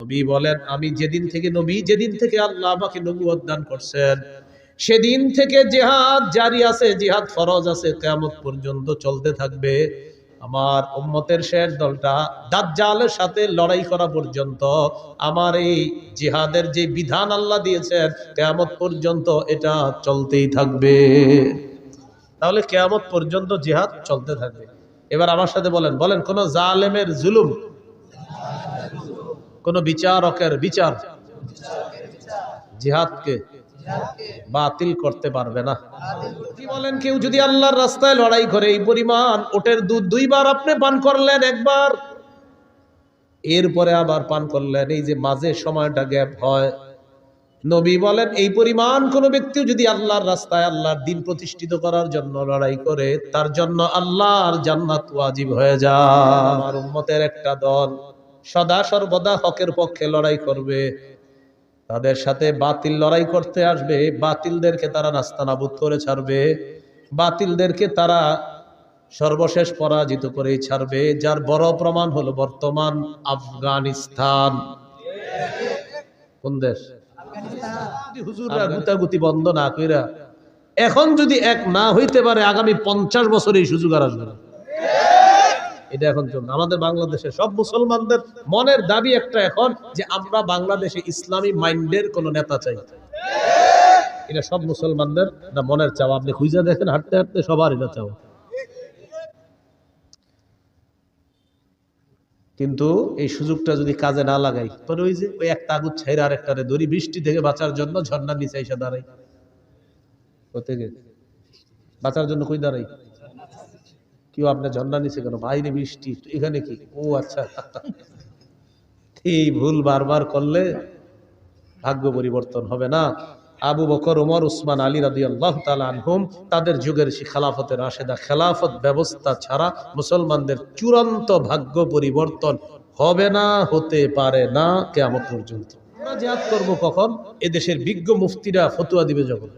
নবী বলেন, আমি যেদিন থেকে আল্লাহ আমাকে নবুয়ত দান করছেন, সেদিন থেকে জিহাদ জারি আছে, জিহাদ ফরজ আছে, কিয়ামত পর্যন্ত চলতে থাকবে। আমার উম্মতের শেষ দলটা দাজ্জালের সাথে লড়াই করা পর্যন্ত আমার এই জিহাদের যে বিধান আল্লাহ দিয়েছেন, কিয়ামত পর্যন্ত এটা চলতেই থাকবে। তাহলে কিয়ামত পর্যন্ত জিহাদ চলতে থাকবে। এবার আমার সাথে বলেন কোন জালেমের জুলুম, কোন বিচারকের বিচার জিহাদকে বাতিল করতে পারবে না। কি বলেন, কেউ যদি আল্লাহর রাস্তায় লড়াই করে, এই পরিমাণ ওটের দুধ 2 বার আপনি পান করলেন, একবার এরপরে আবার পান করলেন, এই যে মাঝে সময়টা গ্যাপ হয়, নবী বলেন এই পরিমাণ কোন ব্যক্তি যদি আল্লাহর রাস্তায় আল্লাহর দ্বীন প্রতিষ্ঠিত করার জন্য লড়াই করে, তার জন্য আল্লাহর জান্নাত ওয়াজিব হয়ে যায়। আমার উম্মতের একটা দল সদা সর্বদা হকের পক্ষে লড়াই করবে, তাদের সাথে বাতিল লড়াই করতে আসবে, বাতিলদেরকে তারা নাস্তানাবুদ করে ছাড়বে, বাতিলদেরকে তারা সর্বশেষ পরাজিত করেই ছাড়বে। যার বড় প্রমাণ হলো বর্তমান আফগানিস্তান। কোন দেশ? হুজুররা গুতাগুতি বন্ধ না কইরা এখন যদি এক না হইতে পারে, আগামী 50 বছর এই সুযোগ আর আসবে না। এটা এখন চলছে আমাদের বাংলাদেশে। সব মুসলমানদের মনের দাবি একটা এখন, যে আমরা বাংলাদেশে ইসলামী মাইন্ডের কোন নেতা চাই। এটা সব মুসলমানদের মনের চাওয়া। আপনি খুঁজে দেখেন, হাঁটতে হাঁটতে সবার এটা চাওয়া। কিন্তু এই সুযোগটা যদি কাজে না লাগাই, তবে ওই একটা আগুন ছাইরা আর একটা দড়ি, বৃষ্টি থেকে বাঁচার জন্য ঝর্ণার নিচে এসে দাঁড়াই, বাঁচার জন্য কই দাঁড়াই। কেউ আপনার ঝর্ণার নিচে কেন? বাইরে বৃষ্টি, এখানে কি? ও আচ্ছা। এই ভুল বারবার করলে ভাগ্য পরিবর্তন হবে না। আবু বকর, ওমর, উসমান, আলী রাদিয়াল্লাহু তাআলা আনহুম, তাদের যুগের সেই খেলাফতের রাশেদা, খেলাফত ব্যবস্থা ছাড়া মুসলমানদের চূড়ান্ত ভাগ্য পরিবর্তন হবে না, হতে পারে না কিয়ামত পর্যন্ত। আমরা জিহাদ করব কখন? এদেশের বিজ্ঞ মুফতিরা ফতোয়া দিবে যখন।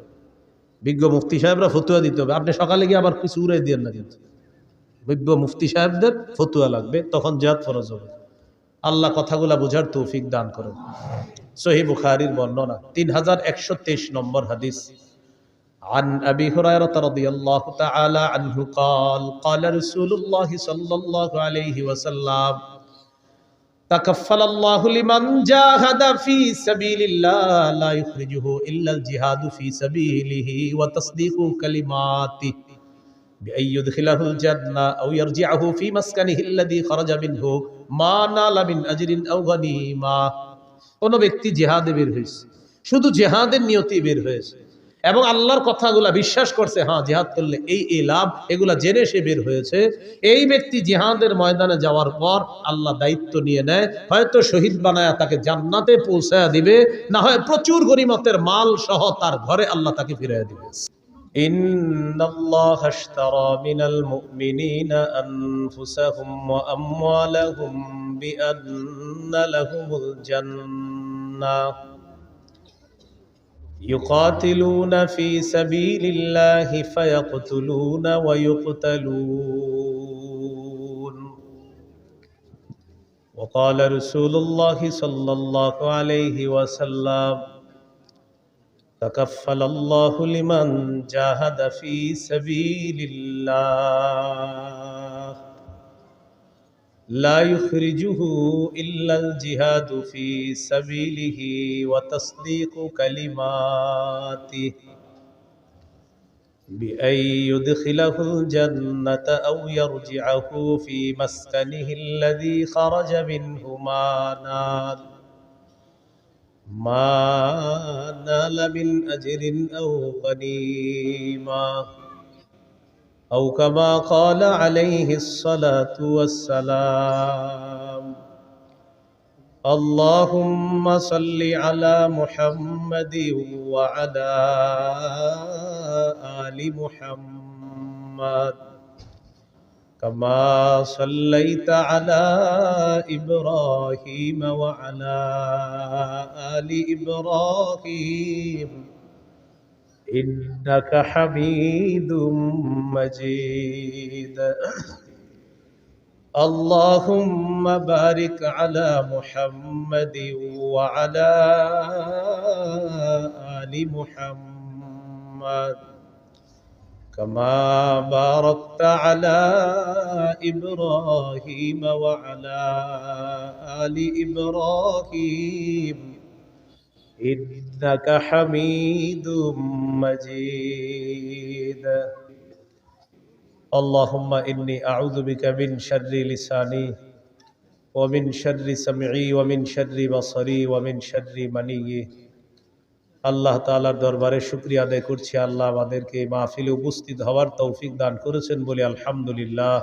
বিজ্ঞ মুফতি সাহেবরা ফতোয়া দিতে হবে। আপনি সকালে গিয়ে আবার কিছু উড়াই দিয়েন না, কিন্তু বিজ্ঞ মুফতি সাহেবদের ফতোয়া লাগবে, তখন জিহাদ ফরজ হবে। আল্লাহ কথাগুলা বুঝার তৌফিক দান করেন। সহিহ বুখারীর বর্ণনা 3123 নম্বর হাদিস। عن أبي هريرة رضي الله تعالى عنه قال قال رسول الله صلى الله عليه وسلم تكفل الله لمن جاهد في سبيل الله لا يخرجه إلا الجهاد في سبيله وتصديق كلماته بأن يدخله الجنة أو يرجعه في مسكنه الذي خرج منه ما نال من أجر أو غنيمة। কোন ব্যক্তি জিহাদে বের হয়েছে, শুধু জিহাদের নিয়তে বের হয়েছে এবং আল্লাহর কথাগুলা বিশ্বাস করছে, হ্যাঁ জিহাদ করলে এই লাভ, এগুলা জেনে সে বের হয়েছে, এই ব্যক্তি জিহাদের ময়দানে যাওয়ার পর আল্লাহ দায়িত্ব নিয়ে নেয়, হয়তো শহীদ বানায়া তাকে জান্নাতে পৌঁছায়া দিবে, না হয় প্রচুর গনিমতের মাল সহ তার ঘরে আল্লাহ তাকে ফিরিয়ে দিবে। ইন্নাল্লাহা আশতারা মিনাল মুমিনিনা আনফুসাহুম ওয়া আমওয়ালাহুম বিআন্না লাহুমুল জান্নাহ يقاتلون في سبيل الله فيقتلون ويقتلون وقال رسول الله صلى الله عليه وسلم تكفل الله لمن جاهد في سبيل الله لا يخرجه إلا الجهاد في سبيله وتصديق كلماته بأن يدخله الجنة أو يرجعه في مسكنه الذي خرج منه ما نال من أجر أو غنيمة أو كما قال عليه الصلاة والسلام اللهم صل على محمد وعلى آل محمد كما صليت على إبراهيم وعلى آل إبراهيم إنك حميد مجيد اللهم بارك على محمد وعلى آل محمد كما باركت على إبراهيم وعلى آل إبراهيم إنك حميد مجيد اللهم إني أعوذ بك من شر لساني ومن شر سمعي ومن شر بصري ومن شر مني আল্লাহ তাআলার দরবারে শুকরিয়া আদায় করছি আল্লাহ আমাদেরকে এই মাহফিলে উপস্থিত হওয়ার তৌফিক দান করেছেন বলে আলহামদুলিল্লাহ।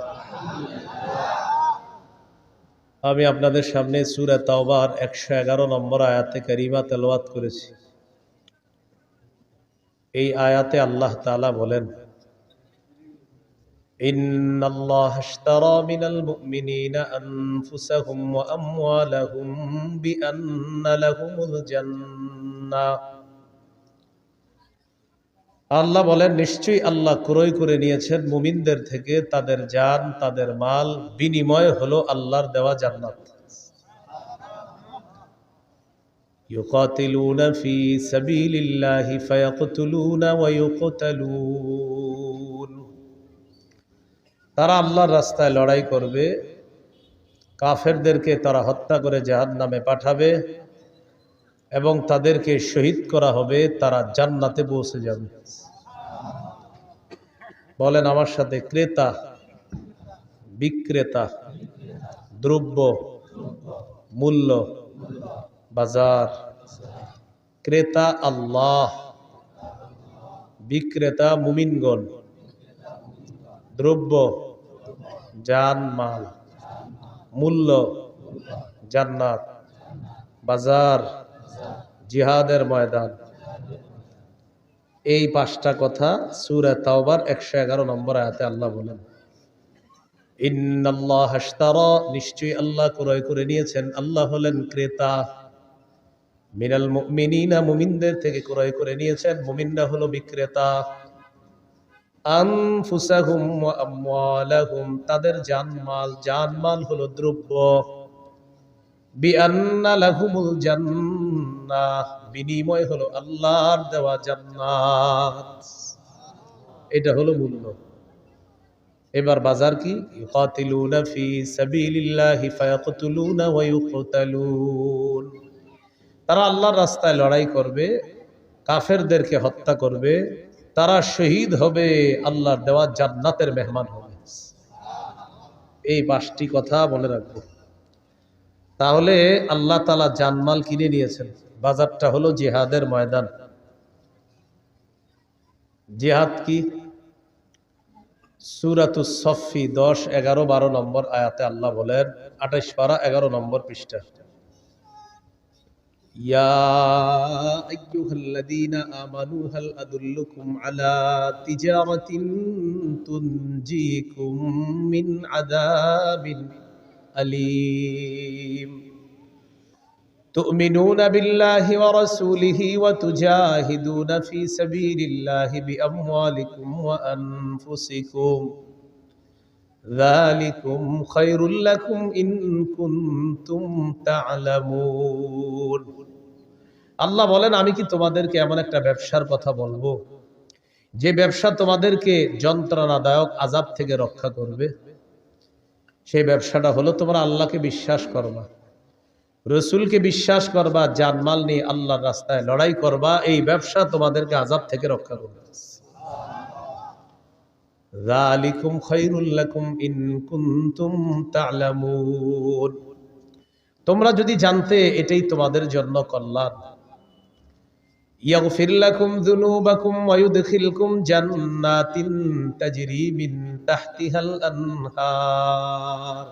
আমি আপনাদের সামনে সূরা তাওবার 111 নম্বর আয়াতে কারিমা তেলাওয়াত করেছি। এই আয়াতে আল্লাহ তাআলা বলেন, ইন্নাল্লাহা আশতারা মিনাল মুমিনিনা আনফুসাহুম ওয়া আমওয়ালাহুম বিআন্না লাহুমুল জান্নাহ। আল্লাহ বলেন, নিশ্চয়ই আল্লাহ ক্রয় করে নিয়েছেন মুমিনদের থেকে তাদের জান তাদের মাল, বিনিময় হলো আল্লাহর দেওয়া জান্নাত। ইউকাতিলুনা ফি সাবিলিল্লাহি ফায়াকতুলুনা ওয়া ইউকতালুন। তারা আল্লাহর রাস্তায় লড়াই করবে, কাফেরদেরকে তারা হত্যা করে জাহান্নামে পাঠাবে এবং তাদেরকে শহীদ করা হবে, তারা জান্নাতে পৌঁছে যাবে। বলেন আমার সাথে, ক্রেতা বিক্রেতা, দ্রব্য মূল্য বাজার। ক্রেতা আল্লাহ, বিক্রেতা মুমিনগণ, দ্রব্য জান মাল, মূল্য জান্নাত, বাজার জিহাদের ময়দান। এই পাঁচটা কথা সূরা তাওবার 111 নম্বর আয়াতে আল্লাহ বলেন, ইন্নাল্লাহা আশতারা, নিশ্চয়ই আল্লাহ ক্রয় করে নিয়েছেন, আল্লাহ হলেন ক্রেতা, মিনাল মুমিনিনা, মুমিনদের থেকে ক্রয় করে নিয়েছেন, মুমিনরা হলো বিক্রেতা, আনফুসাহুম ওয়া আমওয়ালাহুম, তাদের জানমাল, জানমাল হলো দ্রব্য, বিআন্না লাহুমুল জান্নাহ, বিনিময় হলো আল্লাহর দেওয়া জান্নাত। এটা হলো মূল্য। এবার বাজার কি? ইউকাতিলুনা ফি সাবিলিল্লাহি ফায়াকতুলুনা ওয়া ইউকতালুন। তারা আল্লাহর রাস্তায় লড়াই করবে, কাফেরদেরকে হত্যা করবে, তারা শহীদ হবে, আল্লাহর দেওয়া জান্নাতের মেহমান হবে। এই পাঁচটি কথা মনে রাখবো। তাহলে আল্লাহ তাআলা জানমাল কিনে নিয়েছেন। বাজারটা হলো জিহাদের ময়দান। জিহাদ কি? সূরাতুস সফফি 10, 11, 12 নম্বর আয়াতে আল্লাহ বলেন, 28 পারা 11 নম্বর পৃষ্ঠা, ইয়া আইয়ুহাল্লাযীনা আমানু হাল আদুল্লুকুম আলা তিজারাতিন তুনজিকুম মিন আযাবিন আলীম তুমিনুনা বিল্লাহি ওয়া রাসূলিহি ওয়া তুজাহিদুনা ফি সাবিলিল্লাহি বিআমওয়ালিকুম ওয়া আনফুসিকুম যালিকুম খায়রুল লাকুম ইন কুনতুম তা'লামুন। আল্লাহ বলেন, আমি কি তোমাদেরকে এমন একটা ব্যবসার কথা বলবো যে ব্যবসা তোমাদেরকে যন্ত্রণাদায়ক আযাব থেকে রক্ষা করবে? সেই ব্যবসাটা হলো তোমরা আল্লাহকে বিশ্বাস করবা, রসুলকে বিশ্বাস করবা, জানমাল নিয়ে আল্লাহর রাস্তায় লড়াই করবা। এই ব্যবসা তোমাদেরকে আযাব থেকে রক্ষা করবে। যালিকুম খায়রুল লাকুম ইন কুনতুম তা'লামুন। তোমরা যদি জানতে, এটাই তোমাদের জন্য কল্যাণ। ইয়াগফির লাকুম যুনুবাকুম ওয়া ইউদখিলকুম জান্নাতিন তাজরি মিন তাহতিহাল আনহার।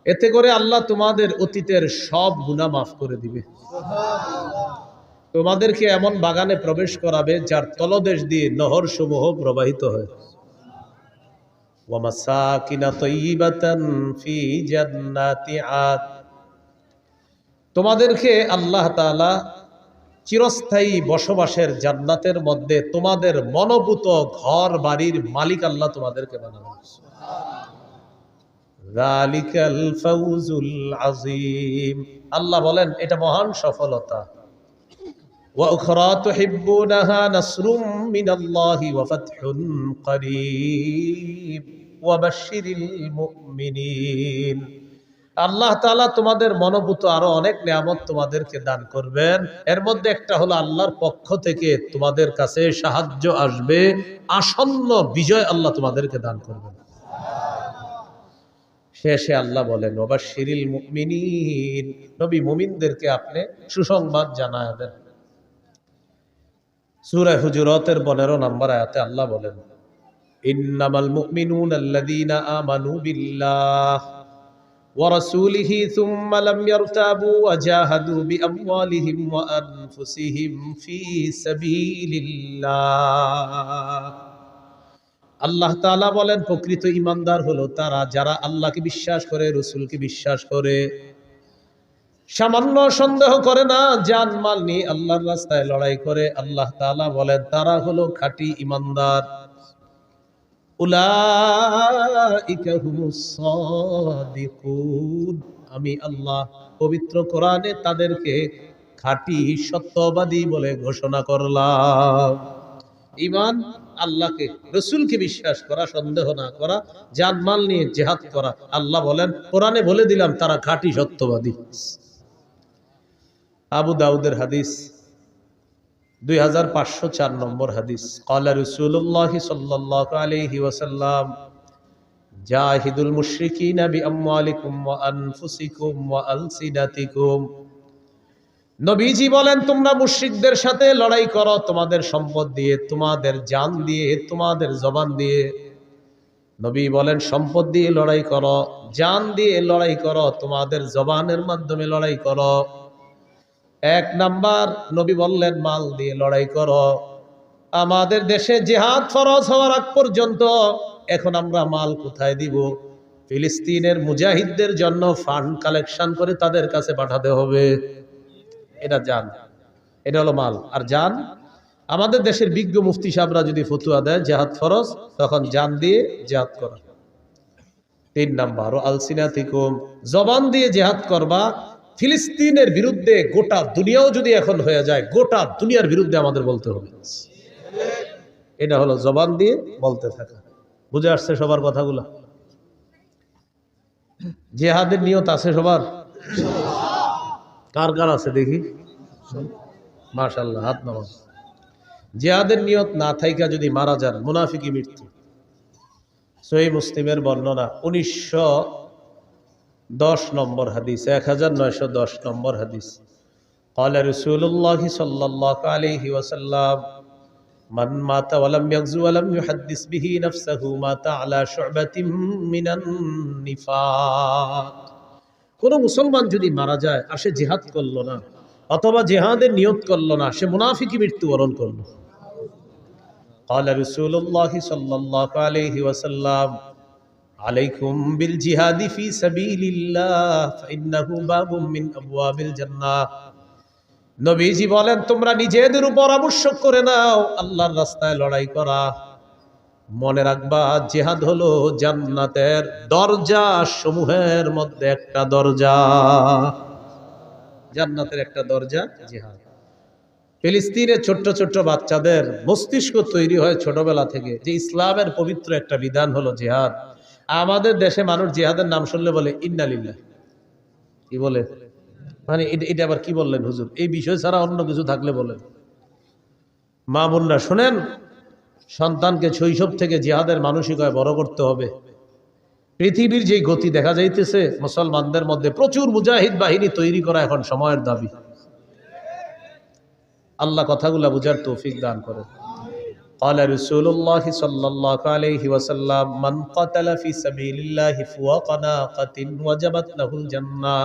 এতে করে আল্লাহ তোমাদের অতীতের সব গুনাহ মাফ করে দিবে। তোমাদেরকে এমন বাগানে প্রবেশ করাবে যার তলদেশ দিয়ে নহর সমূহ প্রবাহিত হয়। ওয়া মাসাকিনা তাইয়িবাতান ফি জান্নাতি আদ। তোমাদেরকে আল্লাহ তাআলা চিরস্থায়ী বসবাসের জান্নাতের মধ্যে তোমাদের মনোভূত ঘর বাড়ির মালিক আল্লাহ তোমাদেরকে বানাবেন। যালিকাল ফাউজুল আযীম। আল্লাহ বলেন এটা মহান সফলতা। ওয়া উখরা তুহিব্বুনাহা নাসরুম মিনাল্লাহি ওয়া ফাতহুন করিব ওয়া বাশশিরিল মুমিনিন। আল্লাহ তাআলা তোমাদের মনোভূত আরো অনেক নিয়ামত তোমাদেরকে দান করবেন। এর মধ্যে একটা হলো আল্লাহর পক্ষ থেকে তোমাদের কাছে সাহায্য আসবে, আসন্ন বিজয় আল্লাহ তোমাদেরকে দান করবেন। শেষে আল্লাহ বলেন ওয়াবাশশিরিল মুমিনিন, নবী মুমিনদেরকে আপনি সুসংবাদ জানায় দেন। সূরা হুজুরাতের 15 নম্বর আয়াতে আল্লাহ বলেন ইন্নামাল মুমিনুনা আল্লাযীনা আমানু বিল্লাহ ওয়া রাসূলিহি সুম্মা লাম ইয়ারতাবু ওয়া জাহাদু বিআমওয়ালিহিম ওয়া আনফুসিহিম ফি সাবিলিল্লাহ। আল্লাহ তাআলা বলেন প্রকৃত ঈমানদার হলো তারা যারা আল্লাহকে বিশ্বাস করে, রাসূলকে বিশ্বাস করে, সামান্য সন্দেহ করে না, জান মাল নিয়ে আল্লাহর রাস্তায় লড়াই করে। আল্লাহ তাআলা বলেন তারা হলো খাঁটি ঈমানদার। উলাইকা হুমুস সাদিকুন, আমি আল্লাহ পবিত্র কোরআনে তাদেরকে খাঁটি সত্যবাদী বলে ঘোষণা করলাম। ঈমান আল্লাহকে, রাসূলকে বিশ্বাস করা, সন্দেহ না করা, জান মাল নিয়ে জিহাদ করা। আল্লাহ বলেন কোরআনে বলে দিলাম তারা খাঁটি সত্যবাদী। আবু দাউদের হাদিস 2504 নম্বর হাদিস। ক্বালা রাসূলুল্লাহ সাল্লাল্লাহু আলাইহি ওয়াসাল্লাম জাহিদুল মুশরিকিনা বিআমওয়ালিকুম ওয়া আনফুসিকুম ওয়া আলসিনাতিকুম। নবীজি বলেন তোমরা মুশরিকদের সাথে লড়াই করো তোমাদের সম্পদ দিয়ে, তোমাদের জান দিয়ে, তোমাদের জবান দিয়ে। নবী বলেন সম্পদ দিয়ে লড়াই করো, জান দিয়ে লড়াই করো, তোমাদের জবানের মাধ্যমে লড়াই করো। এক নাম্বার নবী বললেন মাল দিয়ে লড়াই করো। আমাদের দেশে জিহাদ ফরজ হওয়ার আগ পর্যন্ত এখন আমরা মাল কোথায় দিব? ফিলিস্তিনের মুজাহিদদের জন্য ফান্ড কালেকশন করে তাদের কাছে পাঠাতে হবে। এটা জান, এটা হলো মাল। আর জান আমাদের দেশের বিজ্ঞ মুফতি সাহেবরা যদি ফতুয়া দেয় জিহাদ ফরজ, তখন জান দিয়ে জিহাদ করা। 3 নাম্বার ও আলসিনাতিকুম, জবান দিয়ে জিহাদ করবা। ফিলিস্তিনের বিরুদ্ধে গোটা দুনিয়াও যদি এখন হয়ে যায়, গোটা দুনিয়ার বিরুদ্ধে আমাদের বলতে হবে। এটা হলো জবান দিয়ে বলতে থাকা। বুঝে আসছে সবার কথাগুলো? জিহাদের নিয়ত আছে সবার? কার কার আছে দেখি? মাশাআল্লাহ, হাত নামান। জিহাদের নিয়ত না থাইকা যদি মারা যান, মুনাফিকি মৃত্যু। সহিহ মুসলিমের বর্ণনা 1910 নম্বর হাদিস, 1910 নম্বর হাদিস। ক্বালা রাসূলুল্লাহ সাল্লাল্লাহু আলাইহি ওয়াসাল্লাম মান মাতা ওয়া লাম ইয়াগজু ওয়া লাম ইউহাদ্দিস বিহি নাফসাহু মাতা আলা শু'বাতিন মিনান নিফাক। কোন মুসলমান যদি মারা যায় আর সে জিহাদ করলো না অথবা জিহাদের নিয়ত করলো না, সে মুনাফিকি মৃত্যুবরণ করলো। ক্বালা রাসূলুল্লাহ সাল্লাল্লাহু আলাইহি ওয়াসাল্লাম আলাইকুম বিল জিহাদি ফি সাবিলিল্লাহ ফাইন্নাহু বাবুম মিন আবওয়াবিল জান্নাহ। নবীজি বলেন তোমরা নিজেদের উপর আবশ্যক করে নাও আল্লাহর রাস্তায় লড়াই করা। মনে রাখবা জিহাদ হলো জান্নাতের দরজা সমূহের মধ্যে একটা দরজা। জান্নাতের একটা দরজা জিহাদ। ফিলিস্তিনের ছোট্ট ছোট্ট বাচ্চাদের মস্তিষ্ক তৈরি হয় ছোটবেলা থেকে যে ইসলামের পবিত্র একটা বিধান হলো জিহাদ। আমাদের দেশে মানুষ জিহাদের নাম শুনলে বলে ইন্না লিল্লাহ। কি বলে? মানে এটা আবার কি বললেন হুজুর? এই বিষয় ছাড়া অন্য কিছু থাকলে বলেন। মা বোনরা শোনেন, সন্তানকে শৈশব থেকে জিহাদের মানসিকতায় বড় করতে হবে। পৃথিবীর যে গতি দেখা যাইতেছে, মুসলমানদের মধ্যে প্রচুর মুজাহিদ বাহিনী তৈরি করা এখন সময়ের দাবি। আল্লাহ কথাগুলা বুঝার তৌফিক দান করেন। قال رسول الله صلى الله عليه وسلم من قتل في سبيل الله فوق ناقة وجبت له الجنة।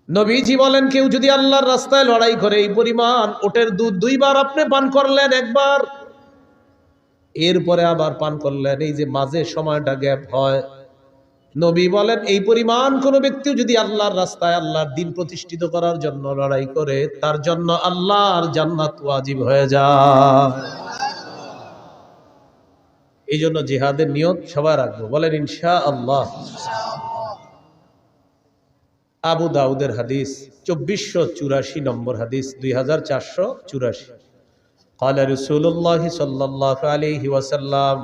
নবীজি বলেন কেউ যদি আল্লাহর রাস্তায় লড়াই করে এই পরিমাণ ওটের দুধ 2 বার আপনি পান করলেন, একবার এরপরে আবার পান করলেন, এই যে মাঝে সময়টা গ্যাপ হয়, নবী বলেন এই পরিমাণ কোন ব্যক্তি যদি আল্লাহর রাস্তায় আল্লাহর দ্বীন প্রতিষ্ঠিত করার জন্য লড়াই করে, তার জন্য আল্লাহর জান্নাত ওয়াজিব হয়ে যায়। এই জন্য জিহাদের নিয়ত সবাই রাখবো, বলেন ইনশাআল্লাহ। আবু দাউদের হাদিস 2484 নম্বর হাদিস, 2484। قال رسول الله صلى الله عليه وسلم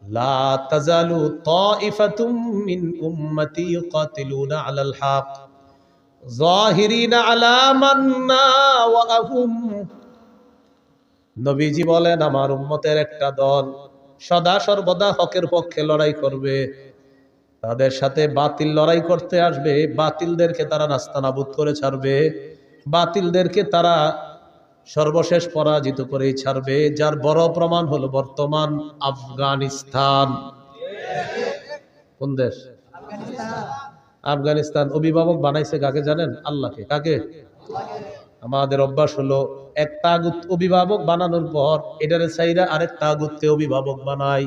لا تزال طائفة من أمتي يقاتلون على الحق ظاهرين على من ناوأهم। নবীজি বলেন, আমার উম্মতের একটা দল সদা সর্বদা হকের পক্ষে লড়াই করবে, তাদের সাথে বাতিল লড়াই করতে আসবে, বাতিলদেরকে তারা নাস্তানাবুদ করে ছাড়বে, বাতিলদেরকে তারা সর্বশেষ পরাজিত করেই ছাড়বে। যার বড় প্রমাণ হলো বর্তমান আফগানিস্তান। কোন দেশ? আফগানিস্তান। অভিভাবক বানাইছে কাকে জানেন? আল্লাহকে। কাকে? আমাদের অভ্যাস হলো এক তাগুত অভিভাবক বানানোর পর এটারে চাইরা আরেক তাগুতকে অভিভাবক বানাই।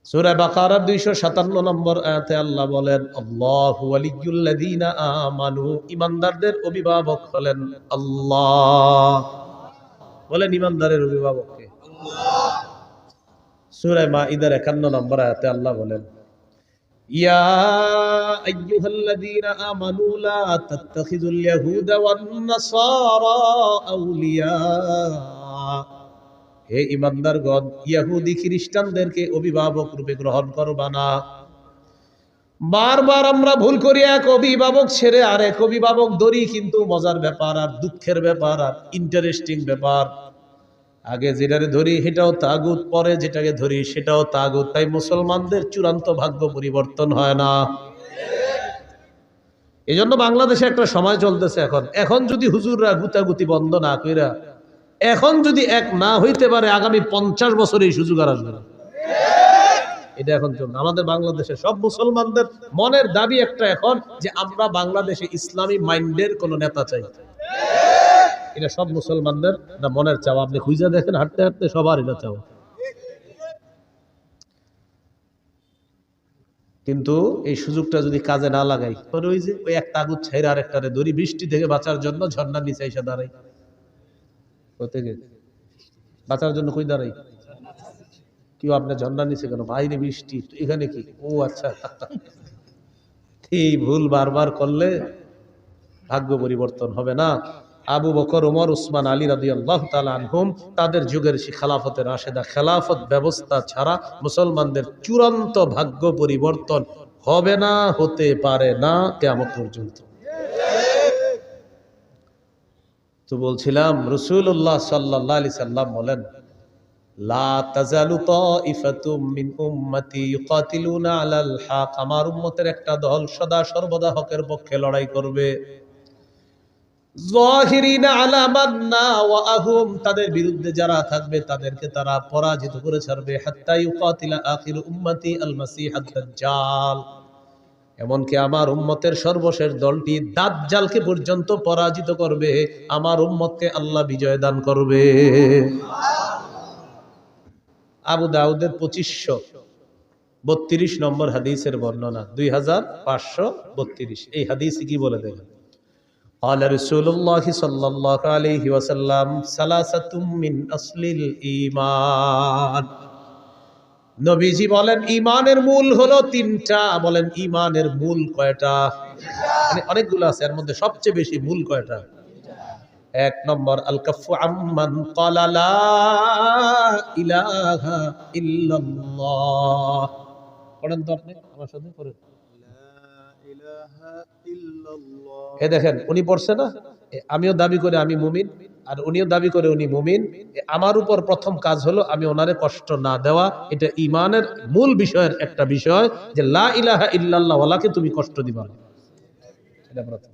সূরা বাকারার 257 নম্বর আয়াতে আল্লাহ বলেন, আল্লাহু ওয়ালিয়্যুল্লাযীনা আমানু, ঈমানদারদের অভিভাবক হলেন আল্লাহ। বলেন ঈমানদারের অভিভাবক কে? আল্লাহ। সূরা মাঈদার 51 নম্বর আয়াতে আল্লাহ বলেন, ইয়া আইয়ুহাল্লাযীনা আমানু লা তাত্তাখিযুল ইয়াহুদা ওয়ান নাসারা আউলিয়া। হে ঈমানদারগণ, ইহুদি খ্রিস্টানদেরকে অভিভাবক রূপে গ্রহণ করবা না। বারবার আমরা ভুল করি, এক অভিভাবক ছেড়ে আরেক অভিভাবক ধরি, কিন্তু মজার ব্যাপার আর দুঃখের ব্যাপার আর ইন্টারেস্টিং ব্যাপার, আগে যেটাকে ধরি সেটাও তাগুত, পরে যেটাকে ধরি সেটাও তাগুত। তাই মুসলমানদের চূড়ান্ত ভাগ্য পরিবর্তন হয় না। এই জন্য বাংলাদেশে একটা সময় চলতেছে এখন যদি হুজুররা গুতাগুতি বন্ধ না কইরা এখন যদি এক না হইতে পারে, আগামী 50 বছর এই সুযোগ আর আসবে না। এটা এখন চলবে আমাদের বাংলাদেশে। সব মুসলমানদের মনের দাবি একটা এখন, যে আমরা বাংলাদেশে ইসলামী মাইন্ডের কোন নেতা চাই। এটা সব মুসলমানদের না মনের চাওয়া। আপনি খুঁজে দেখেন, হাঁটতে হাঁটতে সবার এটা চাওয়া। কিন্তু এই সুযোগটা যদি কাজে না লাগাই, ওই যে ওই একটা আগুন ছাইরা আরেকটারে ধরি, বৃষ্টি থেকে বাঁচার জন্য ঝর্ণার নিচে এসে দাঁড়াই, বাঁচার জন্য কই দাঁড়াই? কেউ আপনার ঝর্ণার নিচে কেন? বাইরে বৃষ্টি, এখানে কি? ও আচ্ছা। এই ভুল বারবার করলে ভাগ্য পরিবর্তন হবে না। আবু বকর, ওমর, উসমান, আলী রাদিয়াল্লাহু তাআলা আনহুম, তাদের যুগের সেই খেলাফতের রাশেদা, খেলাফত ব্যবস্থা ছাড়া মুসলমানদের চূড়ান্ত ভাগ্য পরিবর্তন হবে না, হতে পারে না কিয়ামত পর্যন্ত। তো বলছিলাম, রাসূলুল্লাহ সাল্লাল্লাহু আলাইহি সাল্লাম বলেন, লা তাজালু তাইফাতুম মিন উম্মতি ইউকাতিলুনা আলাল হক। আমার উম্মতের একটা দল সদা সর্বদা হকের পক্ষে লড়াই করবে। যাহিরিনা আলা মান নাওয়াহুম, তাদের বিরুদ্ধে যারা থাকবে তাদেরকে তারা পরাজিত করে ছাড়বে। হাত্তা ইউকাতিলা আখিরু উম্মতি আল মাসিহ আদ-দাজ্জাল, এমনকি আমার উম্মতের সর্বশেষ দলটি দাজ্জালকে পর্যন্ত পরাজিত করবে। আমার উম্মতকে আল্লাহ বিজয় দান করবে। আবু দাউদের 2532 নম্বর হাদিসের বর্ণনা, 2532। এই হাদিসে কি বলে দেখেন, قال رسول الله صلى الله عليه وسلم ثلاثة من أصل الإيمان। নবীজি বলেন, ঈমানের মূল হলো তিনটা। বলেন ঈমানের মূল কয়টা? মানে অনেকগুলো আছে, এর মধ্যে সবচেয়ে বেশি মূল কয়টা? এক নম্বর, আল কাফু আম্মান ক্বালা লা ইলাহা ইল্লাল্লাহ। পড়েন তো আপনি আমার সাথে, পড়েন। এ দেখেন, উনি পড়ছে না, আমিও দাবি করে আমি মুমিন, আর উনিও দাবি করে উনি মুমিন। আমার উপর প্রথম কাজ হলো আমি ওনারে কষ্ট না দেওয়া। এটা ঈমানের মূল বিষয়ের একটা বিষয়, যে লা ইলাহা ইল্লাল্লাহ ওয়ালাকে তুমি কষ্ট দিবা না। এটা প্রথম।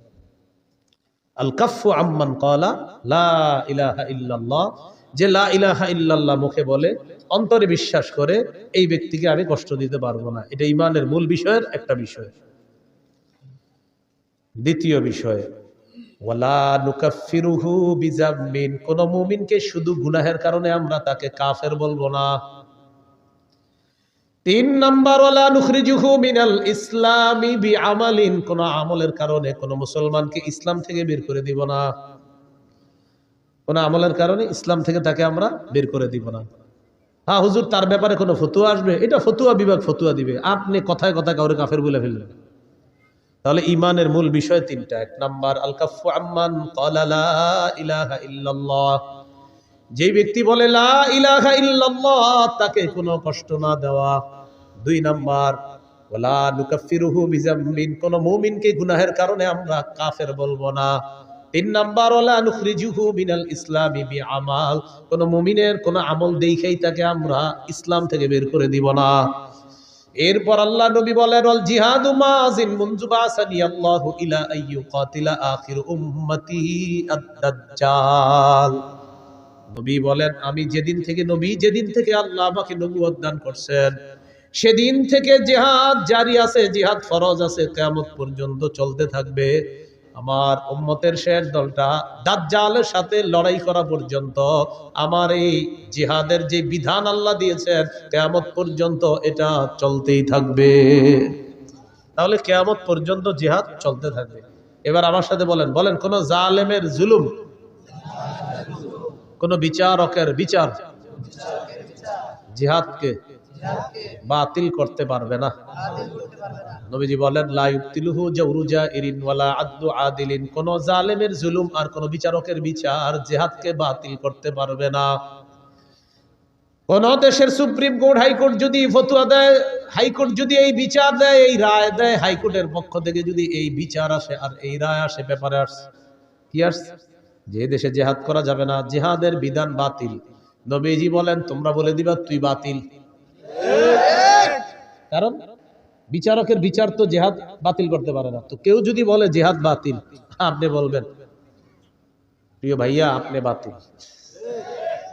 আল কাফু আম্মান ক্বালা লা ইলাহা ইল্লাল্লাহ, যে লা ইলাহা ইল্লাল্লাহ মুখে বলে, অন্তরে বিশ্বাস করে, এই ব্যক্তিকে আমি কষ্ট দিতে পারবো না। এটা ঈমানের মূল বিষয়ের একটা বিষয়। দ্বিতীয় বিষয়, ওয়ালা নুকাফিরুহু বিযামবিন, কোন মুমিনকে শুধু গুনাহের কারণে আমরা তাকে কাফের বলবো না। তিন নাম্বার, ওয়ালা নুখরিজুহু মিনাল ইসলামি বিআমালিন, কোন আমলের কারণে কোন মুসলমানকে ইসলাম থেকে বের করে দিব না। কোন আমলের কারণে ইসলাম থেকে তাকে আমরা বের করে দিব না। হ্যাঁ হুজুর তার ব্যাপারে কোনো ফতুয়া আসবে, এটা ফতুয়া বিভাগ ফতুয়া দিবে, আপনি কথায় কথায় কাউরে কাফের বলে ফেলবেন। তাহলে ইমানের মূল বিষয় তিনটা। এক নাম্বার আল কাফু আম্মান ক্বালা লা ইলাহা ইল্লাল্লাহ, যে ব্যক্তি বলে লা ইলাহা ইল্লাল্লাহ তাকে কোনো কষ্ট না দেওয়া। দুই নাম্বার ওয়ালা নুকাফিরুহু বিযামবিন, কোন মুমিনকে গুনাহের কারণে আমরা কাফের বলবো না। তিন নাম্বার ওয়ালা নুখরিজুহু মিনাল ইসলামি বিআমাল, কোন মুমিনের কোন আমল দেখাই তাকে আমরা ইসলাম থেকে বের করে দিব না। এরপর আল্লাহ নবী বলেন ওয়াল জিহাদু মাযিন মুনযু বাসানি আল্লাহু ইলা আইয়ু কাতিলা আখির উম্মতি আদ-দাজ্জাল। নবী বলেন আমি যেদিন থেকে আল্লাহ আমাকে নবুয়ত দান করছেন সেদিন থেকে জিহাদ জারি আছে, জিহাদ ফরজ আছে, কিয়ামত পর্যন্ত চলতে থাকবে। আমার উম্মতের শেষ দলটা দাজ্জালের সাথে লড়াই করা পর্যন্ত আমার এই জিহাদের যে বিধান আল্লাহ দিয়েছেন কিয়ামত পর্যন্ত এটা চলতেই থাকবে। তাহলে কিয়ামত পর্যন্ত জিহাদ চলতে থাকবে। এবার আমার সাথে বলেন কোন জালেমের জুলুম, কোন বিচারকের বিচার জিহাদকে বাতিল করতে পারবে না। নবীজি বলেন লা ইউতিলুহু জাওরু জাইরিন ওয়ালা আদলু আদিলিন, কোন জালেমের জুলুম আর কোন বিচারকের বিচার জিহাদকে বাতিল করতে পারবে না। কোন দেশের সুপ্রিম কোর্ট হাইকোর্ট যদি ফতোয়া দেয়, হাইকোর্ট যদি এই বিচার দেয়, এই রায় দেয়, হাইকোর্টের পক্ষ থেকে যদি এই বিচার আসে আর এই রায় আসে, পেপারে আসে কি আসে যে দেশে জিহাদ করা যাবে না, জিহাদের বিধান বাতিল, নবীজি বলেন তোমরা বলে দিবা তুই বাতিল। কারণ বিচারকের বিচার তো জিহাদ বাতিল করতে পারে না। তো কেউ যদি বলে জিহাদ বাতিল, আপনি বলবেন প্রিয় ভাইয়া আপনি বাতিল,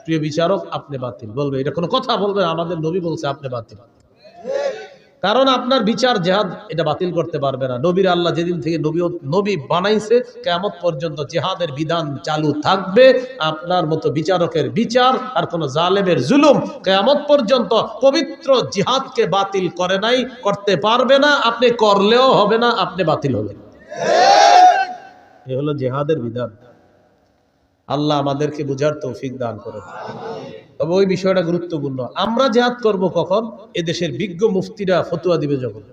প্রিয় বিচারক আপনি বাতিল, বলবে এটা কোনো কথা? বলবে আমাদের নবী বলছে আপনি বাতিল। কারণ আপনার বিচার জিহাদ এটা বাতিল করতে পারবে না। নবীর আল্লাহ যেদিন থেকে নবী বানাইছে কিয়ামত পর্যন্ত জিহাদের বিধান চালু থাকবে। আপনার মতো বিচারকের বিচার আর কোন জালেমের জুলুম কিয়ামত পর্যন্ত পবিত্র জিহাদকে বাতিল করে নাই, করতে পারবে না। আপনি করলেও হবে না, আপনি বাতিল হবেন। এই হলো জিহাদের বিধান। আল্লাহ আমাদেরকে বুঝার তৌফিক দান করেন। তবে ওই বিষয়টা গুরুত্বপূর্ণ। আমরা জিহাদ করব কখন? এদেশের বিজ্ঞ মুফতিরা ফতোয়া দিবে যখন।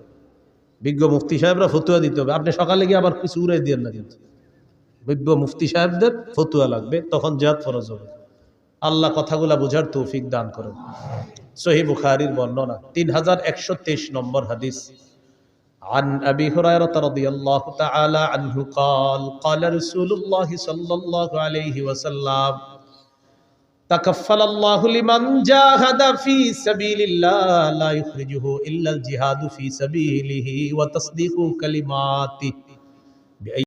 বিজ্ঞ মুফতি সাহেবরা ফতোয়া দিতে হবে। আপনি সকালে গিয়ে আবার কিছু উড়াই দিয়েন না, কিন্তু বিজ্ঞ মুফতি সাহেবদের ফতোয়া লাগবে, তখন জিহাদ ফরজ হবে। আল্লাহ কথাগুলা বুঝার তৌফিক দান করেন। সহিহ বুখারীর বর্ণনা 3123 নম্বর হাদিস। عن أبي هريرة رضي الله تعالى عنه قال قال رسول الله صلى الله عليه وسلم تكفل الله لمن جاهد في سبيل الله لا يخرجه إلا الجهاد في سبيله وتصديق كلماته